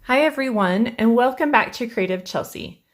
Hi everyone, and welcome back to Creative Chelsea.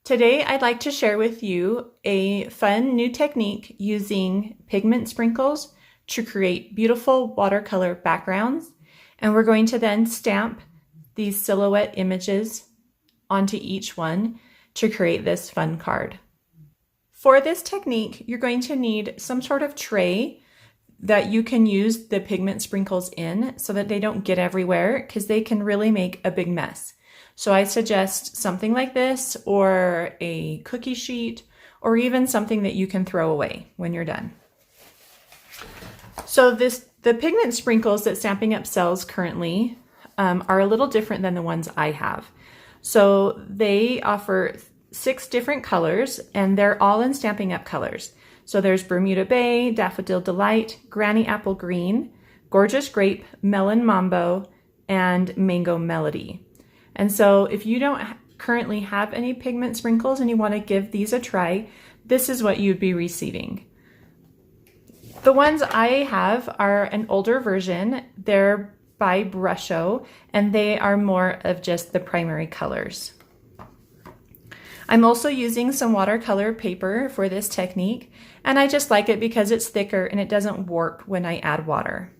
Today I'd like to share with you a fun new technique using pigment sprinkles to create beautiful watercolor backgrounds, and we're going to then stamp these silhouette images onto each one to create this fun card. For this technique, you're going to need some sort of tray that you can use the pigment sprinkles in so that they don't get everywhere, because they can really make a big mess. So I suggest something like this, or a cookie sheet, or even something that you can throw away when you're done. So the pigment sprinkles that Stampin' Up sells currently are a little different than the ones I have. So they offer 6 different colors, and they're all in Stampin' Up colors. So there's Bermuda Bay, Daffodil Delight, Granny Apple Green, Gorgeous Grape, Melon Mambo, and Mango Melody. And so if you don't currently have any pigment sprinkles and you want to give these a try, this is what you'd be receiving. The ones I have are an older version. They're by Brusho, and they are more of just the primary colors. I'm also using some watercolor paper for this technique, and I just like it because it's thicker and it doesn't warp when I add water.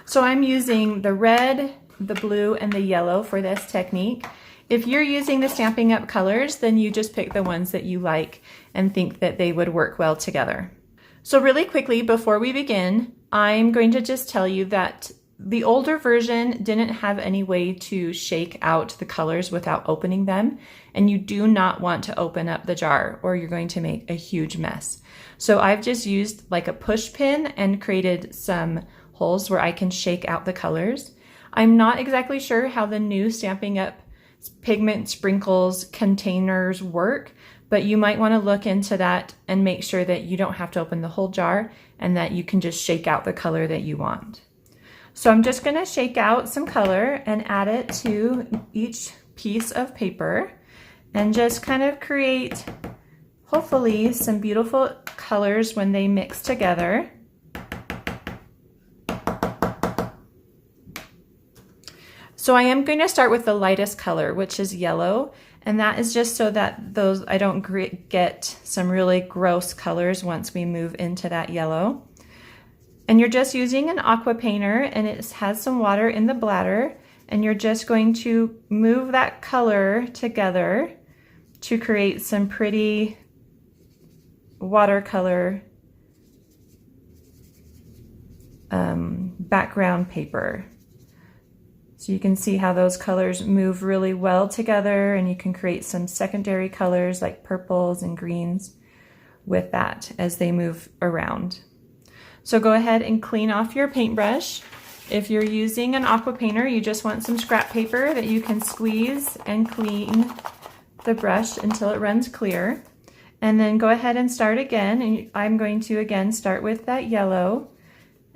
So I'm using the red, the blue, and the yellow for this technique. If you're using the Stampin' Up colors, then you just pick the ones that you like and think that they would work well together. So really quickly, before we begin, I'm going to just tell you that the older version didn't have any way to shake out the colors without opening them, and you do not want to open up the jar or you're going to make a huge mess. So I've just used like a push pin and created some holes where I can shake out the colors. I'm not exactly sure how the new Stampin' Up pigment sprinkles containers work, but you might want to look into that and make sure that you don't have to open the whole jar and that you can just shake out the color that you want. So I'm just going to shake out some color and add it to each piece of paper and just kind of create, hopefully, some beautiful colors when they mix together. So I am going to start with the lightest color, which is yellow, and that is just so that I don't get some really gross colors once we move into that yellow. And you're just using an aqua painter, and it has some water in the bladder, and you're just going to move that color together to create some pretty watercolor background paper. So you can see how those colors move really well together, and you can create some secondary colors like purples and greens with that as they move around. So go ahead and clean off your paintbrush. If you're using an aqua painter, you just want some scrap paper that you can squeeze and clean the brush until it runs clear. And then go ahead and start again. And I'm going to again start with that yellow.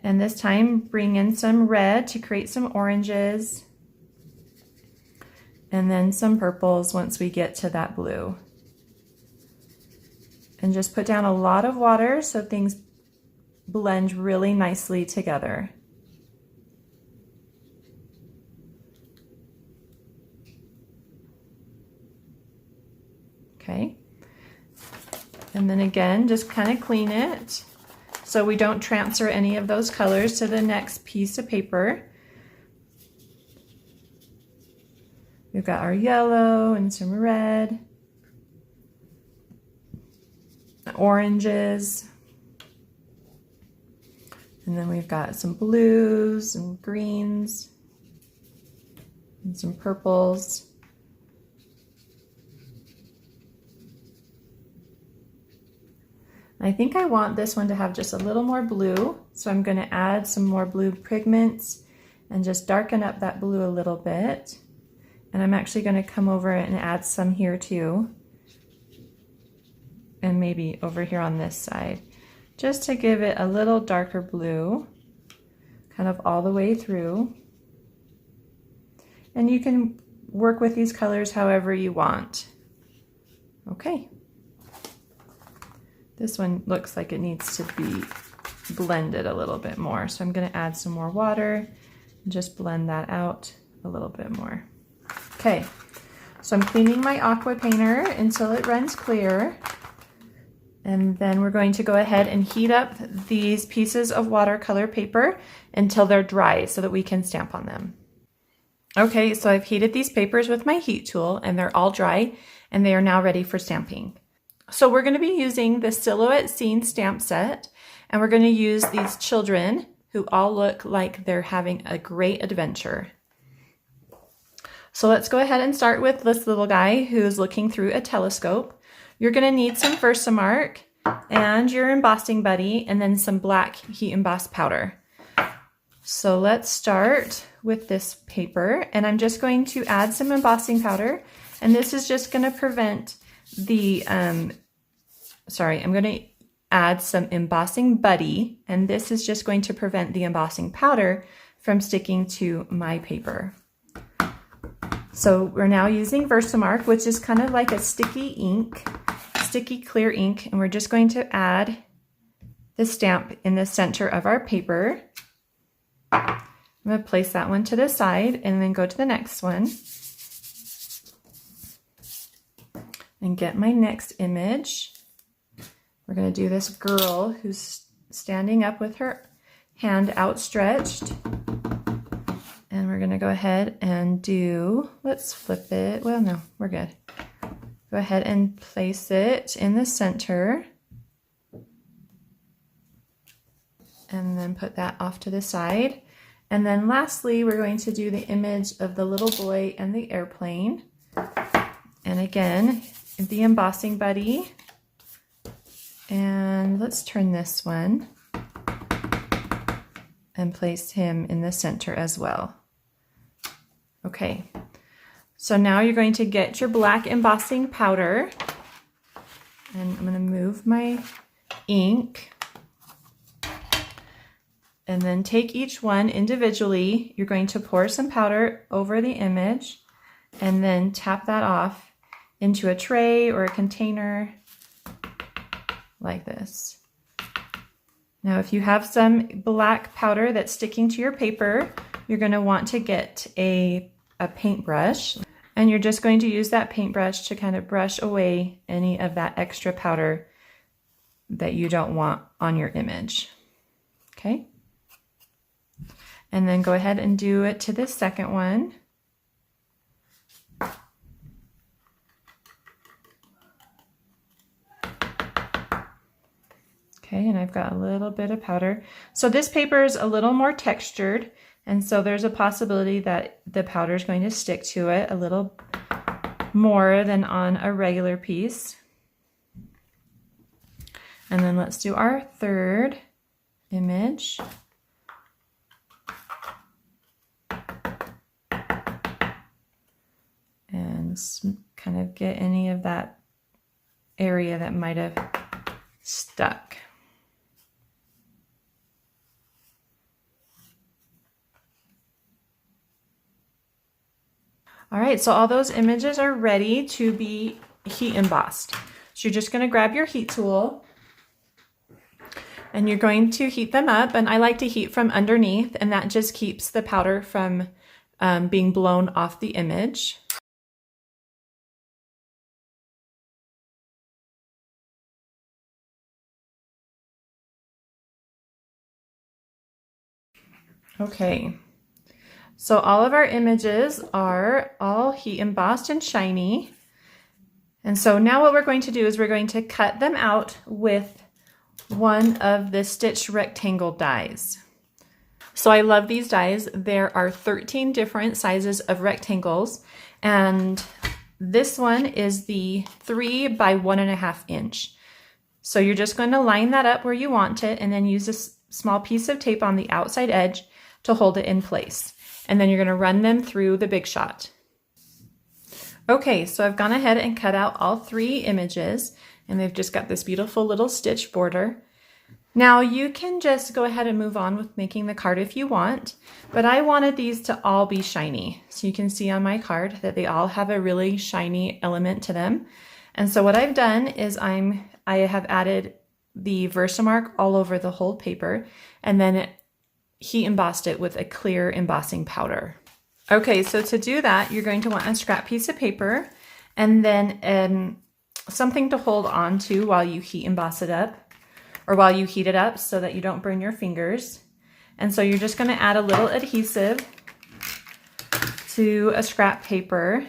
And this time bring in some red to create some oranges. And then some purples once we get to that blue. And just put down a lot of water so things blend really nicely together. Okay. And then again, just kind of clean it so we don't transfer any of those colors to the next piece of paper. We've got our yellow and some red, oranges. And then we've got some blues and greens and some purples. I think I want this one to have just a little more blue, so I'm going to add some more blue pigments and just darken up that blue a little bit. And I'm actually going to come over and add some here too, and maybe over here on this side, just to give it a little darker blue, kind of all the way through. And you can work with these colors however you want. Okay. This one looks like it needs to be blend it a little bit more. So I'm going to add some more water and just blend that out a little bit more. Okay, so I'm cleaning my aqua painter until it runs clear. And then we're going to go ahead and heat up these pieces of watercolor paper until they're dry so that we can stamp on them. Okay, so I've heated these papers with my heat tool and they're all dry and they are now ready for stamping. So we're going to be using the Silhouette Scene stamp set, and we're going to use these children who all look like they're having a great adventure. So let's go ahead and start with this little guy who's looking through a telescope. You're going to need some Versamark and your embossing buddy and then some black heat emboss powder. So let's start with this paper, and I'm just going to add some embossing powder, and this is just going to prevent the, I'm going to add some embossing buddy, and this is just going to prevent the embossing powder from sticking to my paper. So we're now using Versamark, which is kind of like a sticky clear ink, and we're just going to add the stamp in the center of our paper. I'm going to place that one to the side and then go to the next one and get my next image. We're going to do this girl who's standing up with her hand outstretched. And we're going to go ahead and do, let's flip it. Well, no, we're good. Go ahead and place it in the center. And then put that off to the side. And then lastly, we're going to do the image of the little boy and the airplane. And again, the embossing buddy. And let's turn this one and place him in the center as well. Okay, so now you're going to get your black embossing powder, and I'm going to move my ink, and then take each one individually. You're going to pour some powder over the image and then tap that off into a tray or a container like this. Now, if you have some black powder that's sticking to your paper, you're going to want to get a paintbrush, and you're just going to use that paintbrush to kind of brush away any of that extra powder that you don't want on your image. Okay? And then go ahead and do it to the second one. Okay, and I've got a little bit of powder. So this paper is a little more textured, and so there's a possibility that the powder is going to stick to it a little more than on a regular piece. And then let's do our third image. And kind of get any of that area that might have stuck. All right, so all those images are ready to be heat embossed. So you're just going to grab your heat tool and you're going to heat them up. And I like to heat from underneath, and that just keeps the powder from being blown off the image. Okay. So all of our images are all heat embossed and shiny. And so now what we're going to do is we're going to cut them out with one of the stitch rectangle dies. So I love these dies. There are 13 different sizes of rectangles, and this one is the 3 by 1.5 inch. So you're just going to line that up where you want it, and then use a small piece of tape on the outside edge to hold it in place. And then you're going to run them through the Big Shot. Okay, so I've gone ahead and cut out all 3 images, and they've just got this beautiful little stitch border. Now you can just go ahead and move on with making the card if you want, but I wanted these to all be shiny. So you can see on my card that they all have a really shiny element to them. And so what I've done is I have added the Versamark all over the whole paper, and then heat embossed it with a clear embossing powder. Okay, so to do that, you're going to want a scrap piece of paper and then something to hold on to while you heat emboss it up, or while you heat it up so that you don't burn your fingers. And so you're just going to add a little adhesive to a scrap paper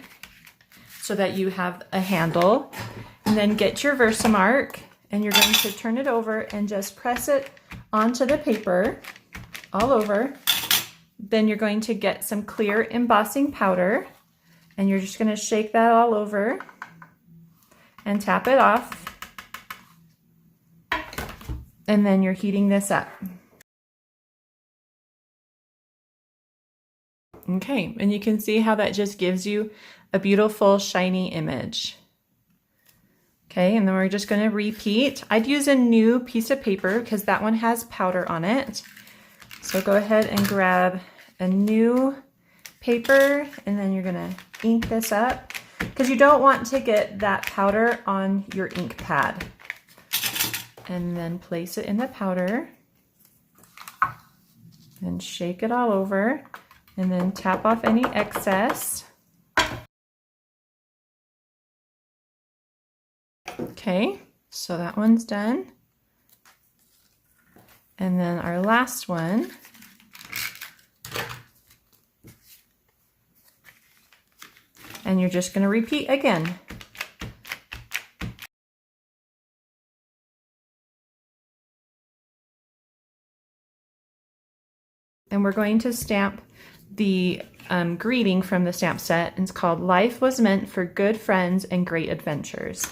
so that you have a handle. And then get your Versamark and you're going to turn it over and just press it onto the paper all over. Then you're going to get some clear embossing powder and you're just going to shake that all over and tap it off. And then you're heating this up. Okay, and you can see how that just gives you a beautiful shiny image. Okay, and then we're just going to repeat. I'd use a new piece of paper because that one has powder on it. So go ahead and grab a new paper and then you're going to ink this up because you don't want to get that powder on your ink pad. And then place it in the powder and shake it all over and then tap off any excess. Okay, so that one's done. And then our last one. And you're just going to repeat again. And we're going to stamp the greeting from the stamp set. And it's called Life Was Meant for Good Friends and Great Adventures.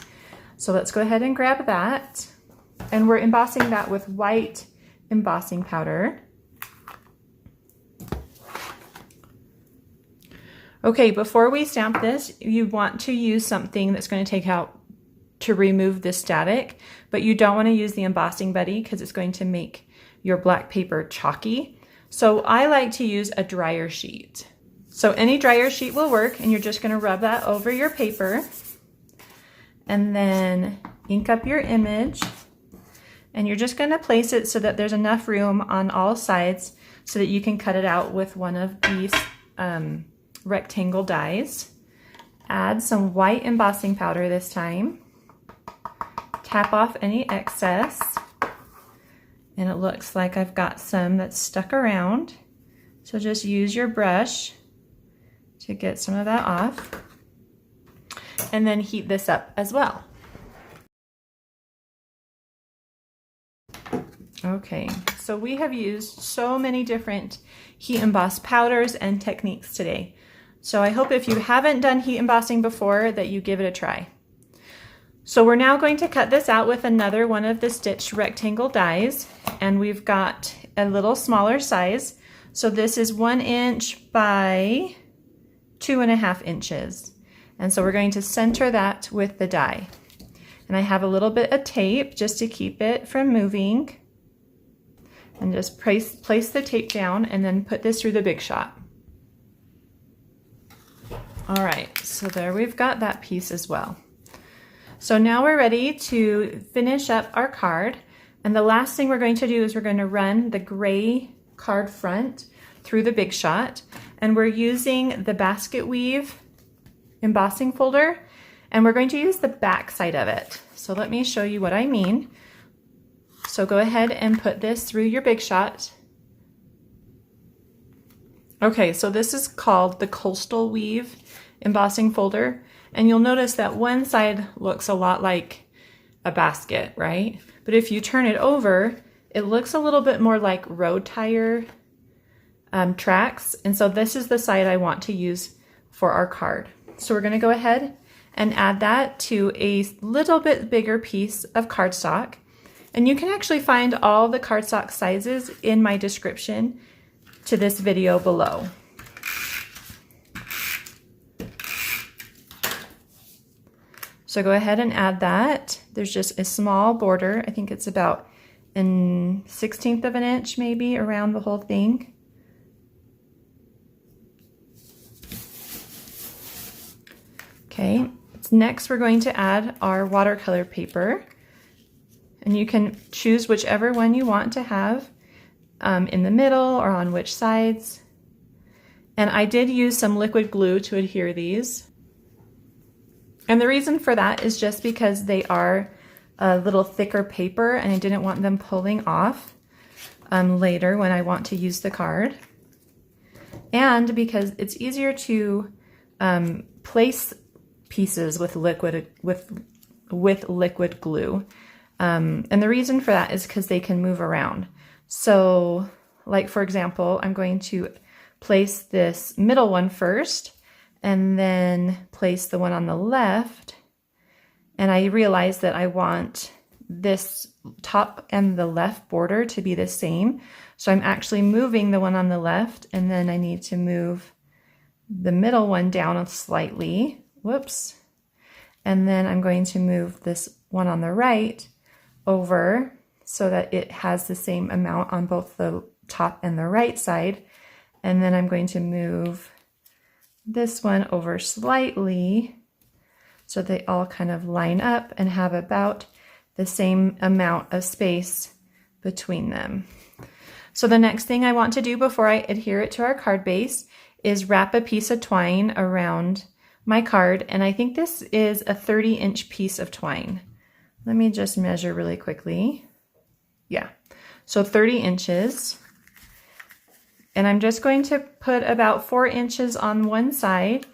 So let's go ahead and grab that. And we're embossing that with white embossing powder. Okay, before we stamp this, you want to use something that's going to take out to remove the static, but you don't want to use the embossing buddy because it's going to make your black paper chalky. So I like to use a dryer sheet. So any dryer sheet will work, and you're just going to rub that over your paper and then ink up your image. And you're just going to place it so that there's enough room on all sides so that you can cut it out with one of these rectangle dies. Add some white embossing powder this time. Tap off any excess. And it looks like I've got some that's stuck around. So just use your brush to get some of that off. And then heat this up as well. Okay, so we have used so many different heat emboss powders and techniques today. So I hope if you haven't done heat embossing before that you give it a try. So we're now going to cut this out with another one of the stitched rectangle dies, and we've got a little smaller size. So this is 1 inch by 2.5 inches. And so we're going to center that with the die. And I have a little bit of tape just to keep it from moving. And just place the tape down and then put this through the Big Shot. All right, so there we've got that piece as well. So now we're ready to finish up our card. And the last thing we're going to do is we're going to run the gray card front through the Big Shot. And we're using the basket weave embossing folder. And we're going to use the back side of it. So let me show you what I mean. So go ahead and put this through your Big Shot. Okay, so this is called the Coastal Weave embossing folder. And you'll notice that one side looks a lot like a basket, right? But if you turn it over, it looks a little bit more like road tire tracks. And so this is the side I want to use for our card. So we're gonna go ahead and add that to a little bit bigger piece of cardstock. And you can actually find all the cardstock sizes in my description to this video below. So go ahead and add that. There's just a small border. I think it's about a 1/16 of an inch maybe around the whole thing. Okay, next we're going to add our watercolor paper. And you can choose whichever one you want to have in the middle or on which sides. And I did use some liquid glue to adhere these. And the reason for that is just because they are a little thicker paper and I didn't want them pulling off later when I want to use the card. And because it's easier to place pieces with liquid glue. And the reason for that is because they can move around. So like for example, I'm going to place this middle one first and then place the one on the left. And I realized that I want this top and the left border to be the same. So I'm actually moving the one on the left, and then I need to move the middle one down slightly. Whoops. And then I'm going to move this one on the right over so that it has the same amount on both the top and the right side. And then I'm going to move this one over slightly so they all kind of line up and have about the same amount of space between them. So the next thing I want to do before I adhere it to our card base is wrap a piece of twine around my card. And I think this is a 30-inch piece of twine. Let me just measure really quickly. Yeah, so 30 inches. And I'm just going to put about 4 inches on one side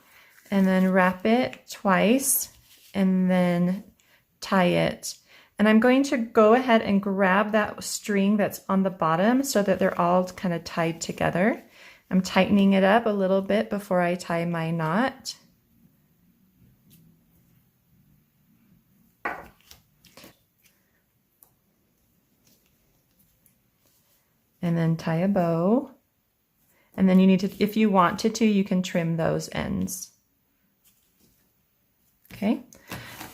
and then wrap it twice and then tie it. And I'm going to go ahead and grab that string that's on the bottom so that they're all kind of tied together. I'm tightening it up a little bit before I tie my knot. And then tie a bow. And then you need to, if you wanted to, you can trim those ends. Okay.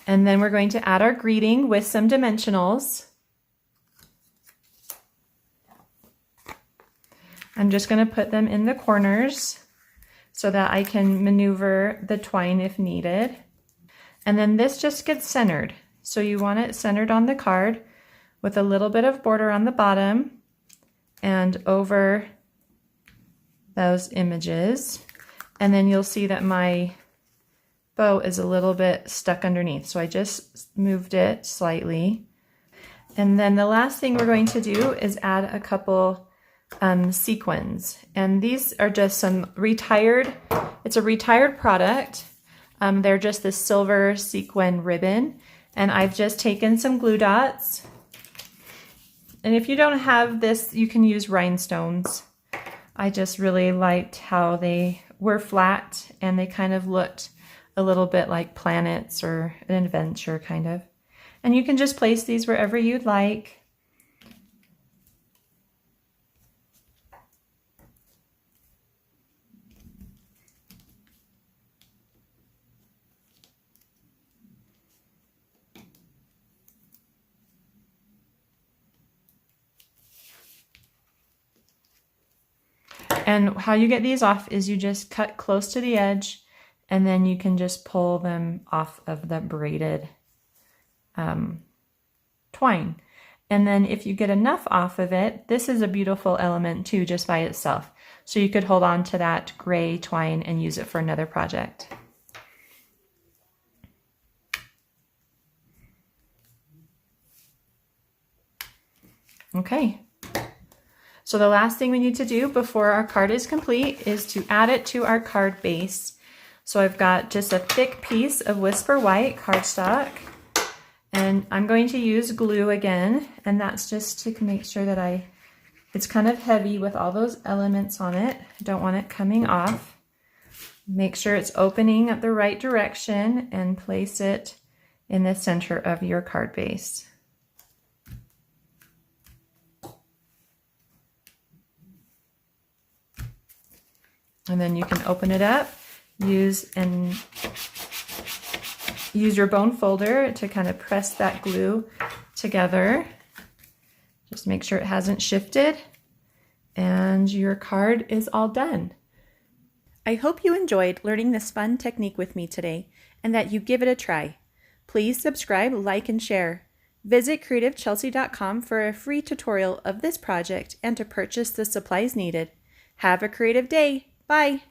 And then we're going to add our greeting with some dimensionals. I'm just going to put them in the corners so that I can maneuver the twine if needed. And then this just gets centered. So you want it centered on the card with a little bit of border on the bottom and over those images. And then you'll see that my bow is a little bit stuck underneath. So I just moved it slightly. And then the last thing we're going to do is add a couple sequins. And these are just some retired, it's a retired product. They're just this silver sequin ribbon. And I've just taken some glue dots. And if you don't have this, you can use rhinestones. I just really liked how they were flat and they kind of looked a little bit like planets or an adventure kind of. And you can just place these wherever you'd like. And how you get these off is you just cut close to the edge and then you can just pull them off of the braided twine. And then if you get enough off of it, this is a beautiful element too, just by itself. So you could hold on to that gray twine and use it for another project. Okay. So the last thing we need to do before our card is complete is to add it to our card base. So I've got just a thick piece of Whisper White Cardstock, and I'm going to use glue again, and that's just to make sure that it's kind of heavy with all those elements on it. I don't want it coming off. Make sure it's opening at the right direction and place it in the center of your card base. And then you can open it up, use your bone folder to kind of press that glue together. Just make sure it hasn't shifted, and your card is all done. I hope you enjoyed learning this fun technique with me today and that you give it a try. Please subscribe, like, and share. Visit creativechelsea.com for a free tutorial of this project and to purchase the supplies needed. Have a creative day. Bye!